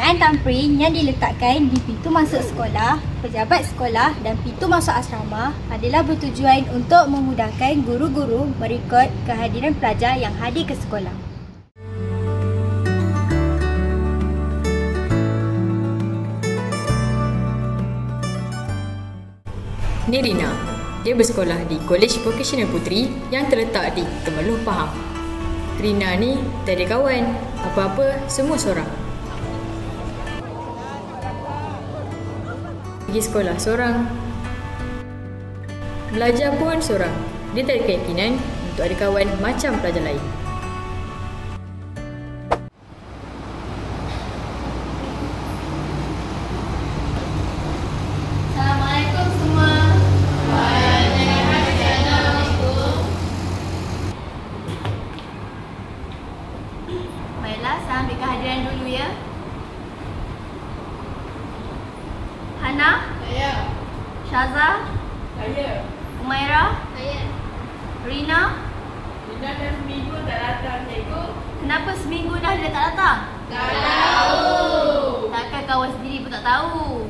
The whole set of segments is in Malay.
Penggunaan thumbprint yang diletakkan di pintu masuk sekolah, pejabat sekolah dan pintu masuk asrama adalah bertujuan untuk memudahkan guru-guru merekod kehadiran pelajar yang hadir ke sekolah. Ni Rina. Dia bersekolah di Kolej Vocational Puteri yang terletak di Temerloh Pahang. Rina ni tak ada kawan. Apa-apa semua seorang. Pergi sekolah seorang. Belajar pun seorang. Dia tak ada keyakinan untuk ada kawan macam pelajar lain. Assalamualaikum semua. Baiklah, saya ambil kehadiran dulu ya. Hana? Saya. Syaza? Saya. Umairah? Saya. Rina? Rina dah seminggu tak datang, cikgu. Kenapa seminggu dah dia tak datang? Tak tahu. Takkan kawan sendiri pun tak tahu.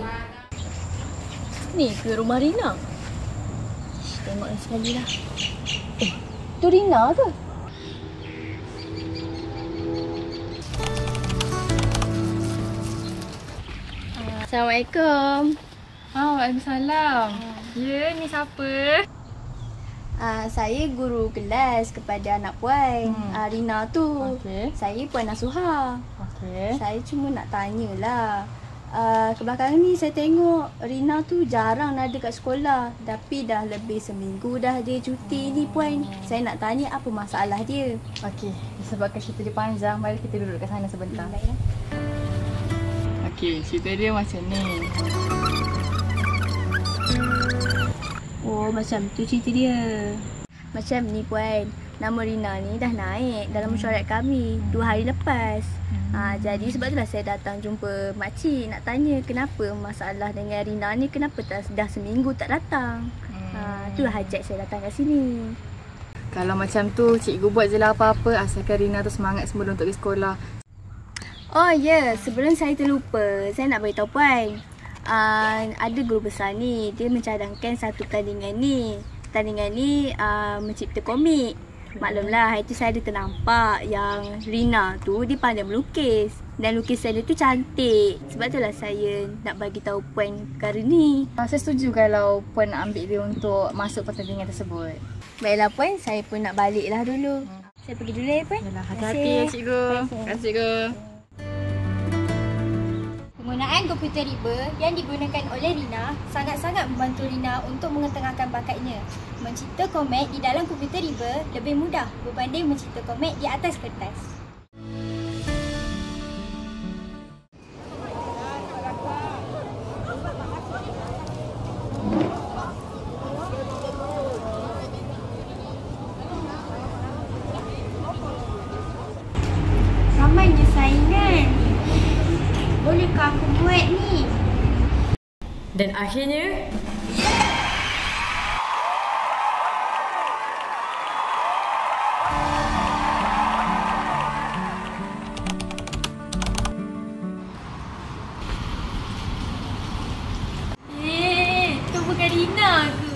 Ni ke rumah Rina? Tengok sekali lah. Tu Rina ke? Assalamualaikum. Waalaikumsalam. Ya, ni siapa? Saya guru kelas kepada anak puan, Rina tu. Okey. Saya puan Nasuha. Okey. Saya cuma nak tanyalah. Kebelakangan ni saya tengok Rina tu jarang ada kat sekolah. Tapi dah lebih seminggu dah dia cuti ni puan. Saya nak tanya apa masalah dia. Okey, disebabkan cerita dia panjang, mari kita duduk kat sana sebentar. Baiklah. Okey, cerita dia macam ni. Oh, macam tu cerita dia. Macam ni puan. Nama Rina ni dah naik dalam mesyuarat kami 2 hari lepas. Jadi sebab itulah saya datang jumpa makcik nak tanya kenapa masalah dengan Rina ni, kenapa dah seminggu tak datang. Itulah hajat saya datang kat sini. Kalau macam tu, cikgu buat je lah apa-apa asalkan Rina tu semangat semula untuk pergi sekolah. Oh ya, sebelum saya terlupa, saya nak beritahu puan. Ada guru besar ni, dia mencadangkan satu pertandingan ni. Pertandingan ni mencipta komik. Maklumlah, hari tu saya ada ternampak yang Rina tu dia pandai melukis. Dan lukisan dia tu cantik. Sebab itulah saya nak bagi tahu puan perkara ni. Saya setuju kalau puan nak ambil dia untuk masuk pertandingan tersebut. Baiklah puan, saya pun nak balik lah dulu. Saya pergi dulu ya puan. Yalah, hati-hati ya cikgu. Terima kasih cikgu. Penggunaan komputer riba yang digunakan oleh Rina sangat-sangat membantu Rina untuk mengetengahkan bakatnya. Mencipta komik di dalam komputer riba lebih mudah berbanding mencipta komik di atas kertas. Ramainya saingan. Bolehkah aku buat ni? Dan akhirnya Tu bukan Rina ke?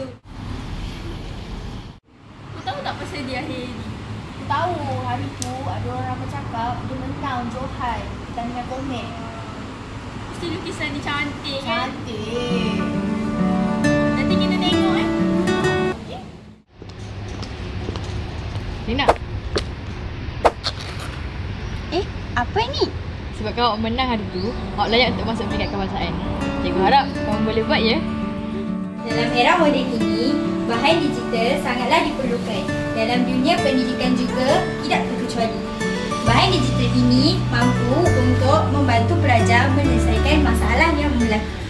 Kau tahu tak pasal dia hari ni? Aku tahu, hari tu ada orang bercakap dia menang Johan pertandingan komik. Mesti lukisan ni cantik kan? Cantik. Nanti kita tengok Rina, apa ni? sebab kau awak menang hari tu, awak layak untuk masuk peringkat kebangsaan. Cikgu harap kau boleh buat ya. Dalam era moden ini, bahan digital sangatlah diperlukan. Dalam dunia pendidikan juga tidak terkecuali. Bahan digital ini mampu untuk membantu pelajar menyelesaikan masalah yang berlaku.